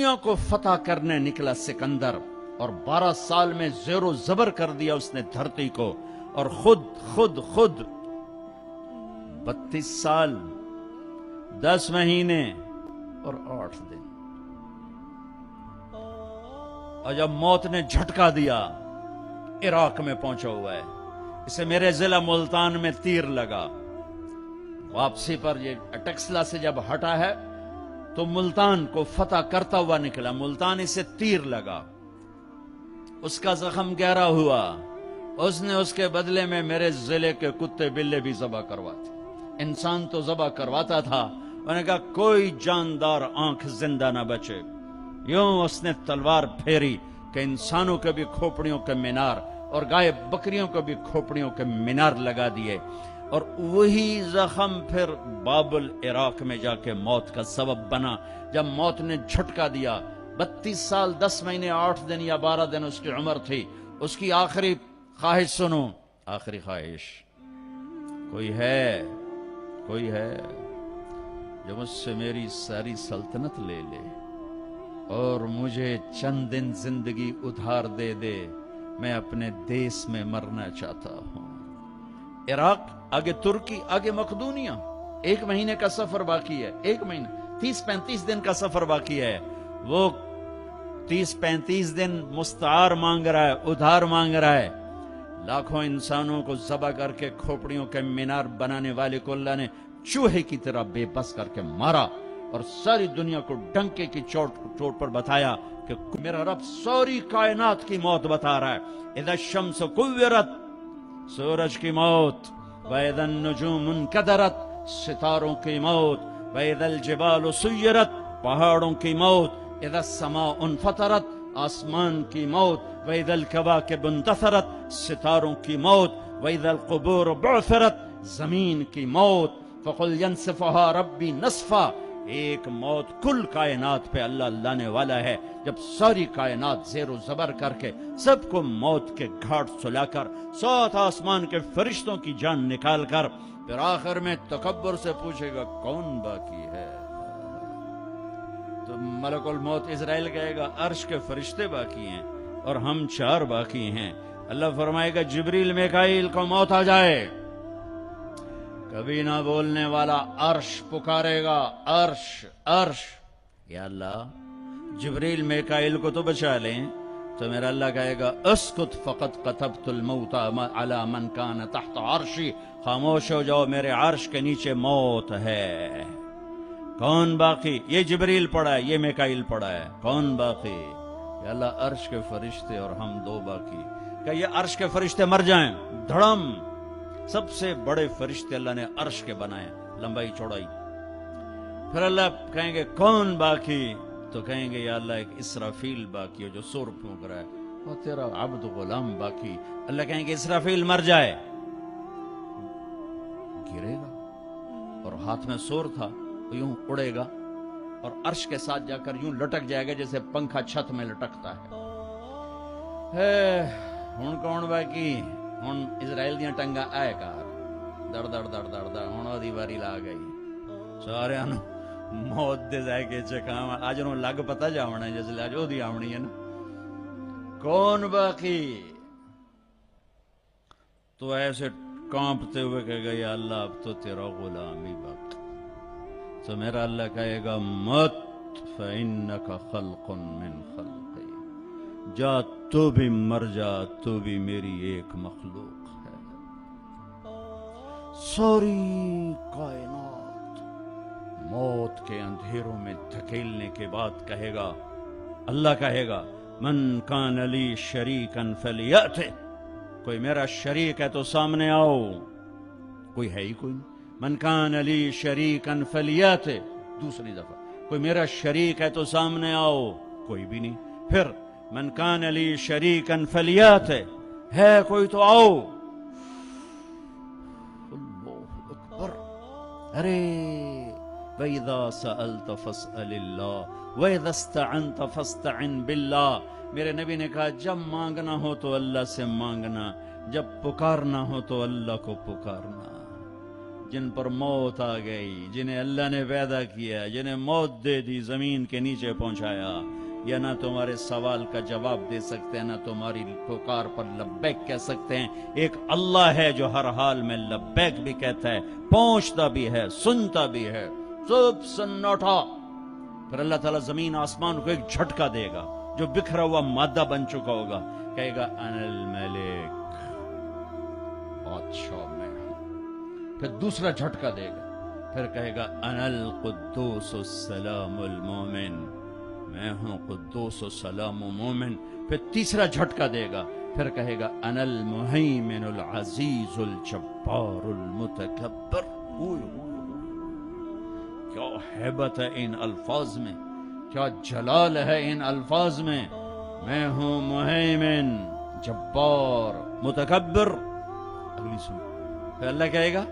دنیا کو فتح کرنے نکلا سکندر، اور 12 سال میں زیر و زبر کر دیا اس نے دھرتی کو، اور خود 32 سال 10 مہینے اور 8 دن، اور جب موت نے جھٹکا دیا عراق میں پہنچا ہوا ہے، اسے میرے ضلع ملتان میں تیر لگا، واپسی پر یہ اٹکسلا سے جب ہٹا ہے تو ملتان کو فتح کرتا ہوا نکلا، ملتان اسے تیر لگا، اس کا زخم گہرا ہوا، اس نے اس کے بدلے میں میرے ضلع کے کتے بلے بھی ذبح کرواتے، انسان تو ذبح کرواتا تھا، انہوں نے کہا کوئی جاندار آنکھ زندہ نہ بچے، یوں اس نے تلوار پھیری کہ انسانوں کے بھی کھوپڑیوں کے مینار اور گائے بکریوں کو بھی کھوپڑیوں کے مینار لگا دیے، اور وہی زخم پھر بابل عراق میں جا کے موت کا سبب بنا، جب موت نے جھٹکا دیا۔ 32 سال 10 مہینے 8 دن یا 12 دن اس کی عمر تھی، اس کی آخری خواہش سنو، آخری خواہش، کوئی ہے جو مجھ سے میری ساری سلطنت لے لے اور مجھے چند دن زندگی ادھار دے دے، میں اپنے دیس میں مرنا چاہتا ہوں۔ عراق، آگے ترکی، آگے مقدونیہ، 1 مہینے کا سفر باقی ہے، 1 مہینہ 30-35 دن کا سفر باقی ہے، وہ 30-35 دن مستعار مانگ رہا ہے، ادھار مانگ رہا ہے، لاکھوں انسانوں کو ذبح کر کے کھوپڑیوں کے مینار بنانے والے کو اللہ نے چوہے کی طرح بے بس کر کے مارا، اور ساری دنیا کو ڈنکے کی چوٹ پر بتایا کہ میرا رب ساری کائنات کی موت بتا رہا ہے۔ اذا الشمس کورت، سورج کی موت، وَإِذَا النُّجُومُ انْكَدَرَتْ، ستاروں کی موت، وَإِذَا الْجِبَالُ سُيِّرَتْ، پہاڑوں کی موت، اذا السماء انفطرت، آسمان کی موت، وَإِذَا الْكَوَاكِبُ انتثرت، ستاروں کی موت، وَإِذَا الْقُبُورُ بُعْثِرَتْ، زمین کی موت، فَقُلْ يَنْسِفُهَا رَبِّي نَصْفًا، ایک موت کل کائنات پہ اللہ لانے والا ہے، جب ساری کائنات زیر و زبر کر کے سب کو موت کے گھاٹ سلا کر 7 آسمان کے فرشتوں کی جان نکال کر پھر آخر میں تکبر سے پوچھے گا کون باقی ہے، تو ملک الموت اسرائیل کہے گا عرش کے فرشتے باقی ہیں اور ہم 4 باقی ہیں۔ اللہ فرمائے گا جبریل میکائیل کو موت آ جائے، کبھی نہ بولنے والا عرش پکارے گا، عرش، یا اللہ جبریل میکائیل کو تو بچا لیں، تو میرا اللہ کہے گا اسکت فقط کتبت الموت علی من کان تحت عرشی، خاموش ہو جاؤ، میرے عرش کے نیچے موت ہے۔ کون باقی؟ یہ جبریل پڑا ہے، یہ میکائیل پڑا ہے، کون باقی؟ یا اللہ عرش کے فرشتے اور ہم 2 باقی۔ کہ یہ عرش کے فرشتے مر جائیں، دھڑم، سب سے بڑے فرشتے اللہ نے عرش کے بنائے، لمبائی چوڑائی۔ پھر اللہ کہیں گے کون باقی؟ تو کہیں گے یا اللہ ایک اسرافیل باقی ہے جو سور پھونک رہا ہے، اور تیرا عبد غلام باقی۔ اللہ کہیں گے اسرافیل مر جائے، گرے گا اور ہاتھ میں سور تھا، یوں اڑے گا اور عرش کے ساتھ جا کر یوں لٹک جائے گا جیسے پنکھا چھت میں لٹکتا ہے۔ ہن کون باقی؟ ہن اسرائیل دیاں ٹنگا آئے کار دڑ دڑ دڑ دڑ دڑ، ہن اودی واری لا گئی، سارے موت دے ذائقے چکھاواں، اج نوں لگ پتہ جاونا جس لے اج اودی آونی ہے نا، کون باقی؟ تو ایسے کانپتے ہوئے کہے گا یا اللہ اب تو تیرا غلام ہی باقی۔ تو میرا اللہ کہے گا مت فإنک خلق من خلقی، جا تو بھی مر جا، تو بھی میری ایک مخلوق ہے۔ ساری کائنات موت کے اندھیروں میں دھکیلنے کے بعد کہے گا، اللہ کہے گا من کان لی شریکا فلیأت، کوئی میرا شریک ہے تو سامنے آؤ، کوئی ہے ہی کوئی نہیں۔ من کان لی شریکا فلیأت، دوسری دفعہ کوئی میرا شریک ہے تو سامنے آؤ، کوئی بھی نہیں۔ پھر من کان لی شریکا فلیأت، ہے کوئی تو آؤ، اللہ اکبر۔ ارے وَإِذَا سَأَلْتَ فَاسْأَلِ اللَّهِ وَإِذَا اسْتَعَنْتَ فَاسْتَعِنْ بِاللَّهِ، میرے نبی نے کہا جب مانگنا ہو تو اللہ سے مانگنا، جب پکارنا ہو تو اللہ کو پکارنا۔ جن پر موت آ گئی، جنہیں اللہ نے پیدا کیا، جنہیں موت دے دی، زمین کے نیچے پہنچایا، یا نہ تمہارے سوال کا جواب دے سکتے ہیں، نہ تمہاری پکار پر لبیک کہہ سکتے ہیں۔ ایک اللہ ہے جو ہر حال میں لبیک بھی کہتا ہے، پہنچتا بھی ہے، سنتا بھی ہے، سب سناٹا۔ پھر اللہ تعالیٰ زمین آسمان کو ایک جھٹکا دے گا جو بکھرا ہوا مادہ بن چکا ہوگا، کہے گا انا الملک، بادشاہ میں ہوں۔ پھر دوسرا جھٹکا دے گا، پھر کہے گا انا القدوس السلام المومن، میں ہوں قدوس و سلام و مومن۔ پھر تیسرا جھٹکا دے گا، پھر کہے گا انا المہیمن العزیز الجبار المتکبر۔ کیا ہیبت ہے ان الفاظ میں، کیا جلال ہے ان الفاظ میں۔ میں ہوں مہیمن، جبار، متکبر۔ اگلی سن، پھر اللہ کہے گا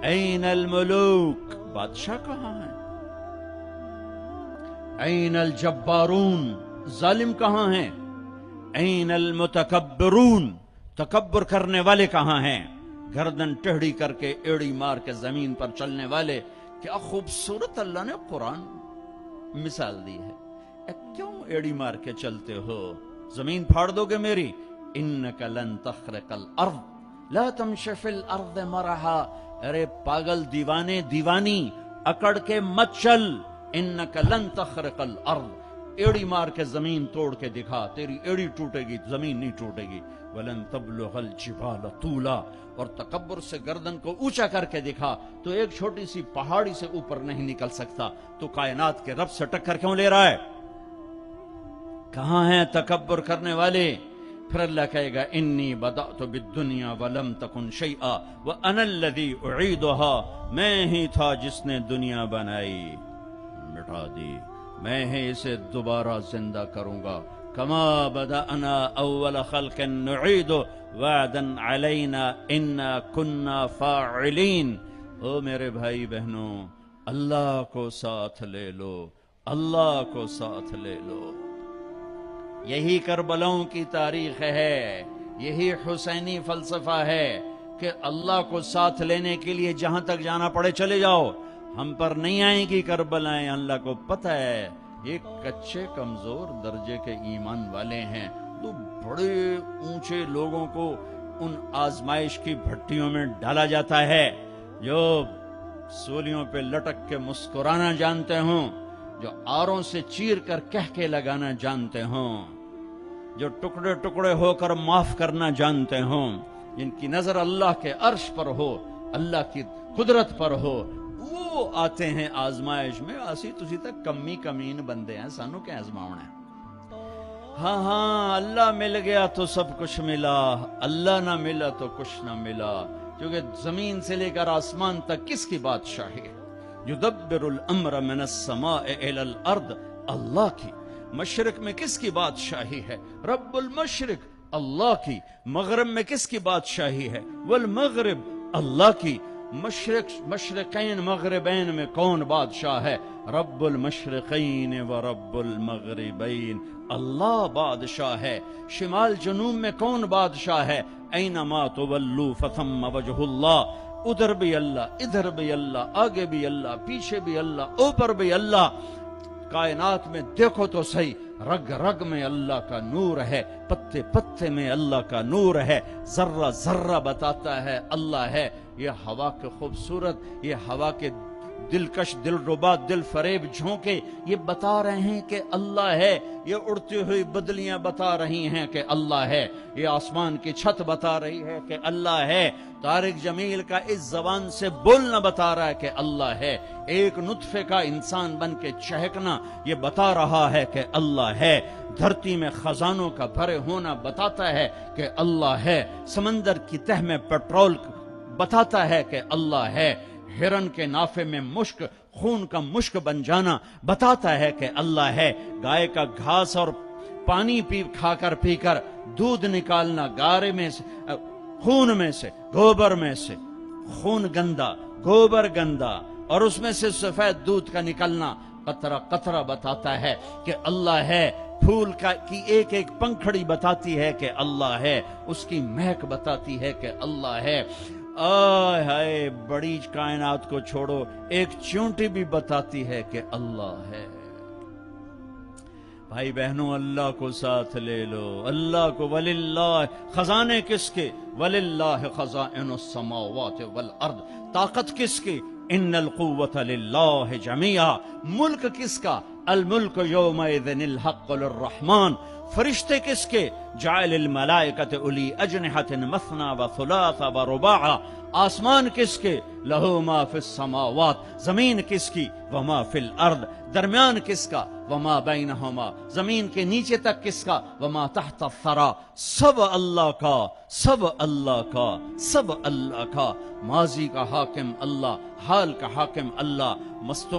این الملوک، بادشاہ کہاں ہیں؟ این الجبارون، ظالم کہاں ہیں؟ این المتکبرون، تکبر کرنے والے کہاں ہیں؟ گردن ٹیڑھی کر کے ایڑی مار کے زمین پر چلنے والے۔ کیا خوبصورت اللہ نے قرآن مثال دی ہے۔ کیوں ایڑی مار کے چلتے ہو؟ زمین پھاڑ دو گے میری؟ انک لن تخرق الارض لا تمشی فی الارض مرحا۔ ارے پاگل، دیوانے، دیوانی، اکڑ کے مت چل۔ انک لن تخرق الارض، ایڑی مار کے زمین توڑ کے دکھا، تیری ایڑی ٹوٹے گی، زمین نہیں ٹوٹے گی۔ ولن تبلغ الجبال طولا، اور تکبر سے گردن کو اونچا کر کے دکھا تو ایک چھوٹی سی پہاڑی سے اوپر نہیں نکل سکتا، تو کائنات کے رب سے ٹکر کیوں لے رہا ہے؟ کہاں ہیں تکبر کرنے والے؟ پھر اللہ کہے گا انی بدأت بالدنیا ولم تکن شیئا وانا الذی اعیدها، میں ہی تھا جس نے دنیا بنائی، مٹا دی، میں ہی اسے دوبارہ زندہ کروں گا۔ کما بدأنا اول خلق نعید وعدا علینا انا کنا فاعلین۔ او میرے بھائی بہنوں، اللہ کو ساتھ لے لو، اللہ کو ساتھ لے لو۔ یہی کربلاؤں کی تاریخ ہے، یہی حسینی فلسفہ ہے کہ اللہ کو ساتھ لینے کے لیے جہاں تک جانا پڑے چلے جاؤ، ہم پر نہیں آئیں گی کربلائیں۔ اللہ کو پتہ ہے یہ کچے کمزور درجے کے ایمان والے ہیں، تو بڑے اونچے لوگوں کو ان آزمائش کی بھٹیوں میں ڈالا جاتا ہے، جو سولیوں پہ لٹک کے مسکرانا جانتے ہوں، جو آروں سے چیر کر کہہ کے لگانا جانتے ہوں، جو ٹکڑے ٹکڑے ہو کر معاف کرنا جانتے ہوں، جن کی نظر اللہ کے عرش پر ہو، اللہ کی قدرت پر ہو، وہ آتے ہیں آزمائش میں۔ اسی تسی تک کمی کمین بندے ہیں، سانو کیا آزماؤنا ہے؟ ہاں ہاں، اللہ مل گیا تو سب کچھ ملا، اللہ نہ ملا تو کچھ نہ ملا، کیونکہ زمین سے لے کر آسمان تک کس کی بادشاہی ہے؟ یدبر الامر من السماء الى الارض، اللہ کی۔ مشرق میں کس کی بادشاہی ہے؟ رب المشرق، اللہ کی۔ مغرب میں کس کی بادشاہی ہے؟ والمغرب، اللہ کی۔ مشرقین مغربین میں کون بادشاہ ہے؟ رب المشرقین و رب المغربین، اللہ بادشاہ ہے۔ شمال جنوب میں کون بادشاہ ہے؟ اینما تولوا فثم وجہ اللہ، ادھر بھی اللہ، ادھر بھی اللہ، آگے بھی اللہ، پیچھے بھی اللہ، اوپر بھی اللہ۔ کائنات میں دیکھو تو صحیح، رگ رگ میں اللہ کا نور ہے، پتے پتے میں اللہ کا نور ہے، ذرہ ذرہ بتاتا ہے اللہ ہے۔ یہ ہوا کے خوبصورت، یہ ہوا کے دلکش، دل ربا، دل فریب جھونکے یہ بتا رہے ہیں کہ اللہ ہے۔ یہ اڑتی ہوئی بدلیاں بتا رہی ہیں کہ اللہ ہے۔ یہ آسمان کی چھت بتا رہی ہے کہ اللہ ہے۔ طارق جمیل کا اس زبان سے بولنا بتا رہا ہے کہ اللہ ہے۔ ایک نطفے کا انسان بن کے چہکنا یہ بتا رہا ہے کہ اللہ ہے۔ دھرتی میں خزانوں کا بھرے ہونا بتاتا ہے کہ اللہ ہے۔ سمندر کی تہ میں پیٹرول بتاتا ہے کہ اللہ ہے۔ ہرن کے نافے میں مشک، خون کا مشک بن جانا بتاتا ہے کہ اللہ ہے۔ گائے کا گھاس اور پانی کھا کر پی کر دودھ نکالنا، گارے میں سے، خون میں سے، گوبر میں سے، خون گندا، گوبر گندا، اور اس میں سے سفید دودھ کا نکلنا قطرہ قطرہ بتاتا ہے کہ اللہ ہے۔ پھول کی ایک ایک پنکھڑی بتاتی ہے کہ اللہ ہے، اس کی مہک بتاتی ہے کہ اللہ ہے۔ آئے ہائے، بڑی کائنات کو چھوڑو، ایک چونٹی بھی بتاتی ہے کہ اللہ ہے۔ بھائی بہنوں، اللہ کو ساتھ لے لو، اللہ کو۔ وللہ، خزانے کس کے؟ وللہ خزائن السماوات والارض، طاقت کس کی؟ ان القوت للہ جمیعا، ملک کس کا؟ الملک یومئذ الحق للرحمن، فرشتے کس کے؟ جعل الملائکۃ اولی اجنحۃ مثنی وثلاث ورباع، آسمان کس کے؟ لہو ما فی السماوات، زمین کس کی؟ وما فی الارض، درمیان کس کا؟ وما بینہما، زمین کے نیچے تک کس کا؟ وما تحت الثری، سب اللہ کا، سب اللہ کا، سب اللہ کا۔ ماضی کا حاکم اللہ، حال کا حاکم اللہ،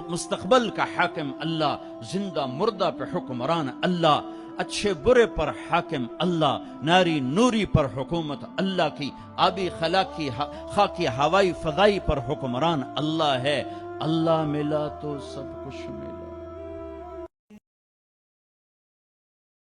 مستقبل کا حاکم اللہ، زندہ مردہ پہ حکمران اللہ، اچھے برے پر حاکم اللہ، ناری نوری پر حکومت اللہ کی، آبی خلاقی خاکی ہوائی فضائی پر حکمران اللہ ہے۔ اللہ ملا تو سب کچھ ملا۔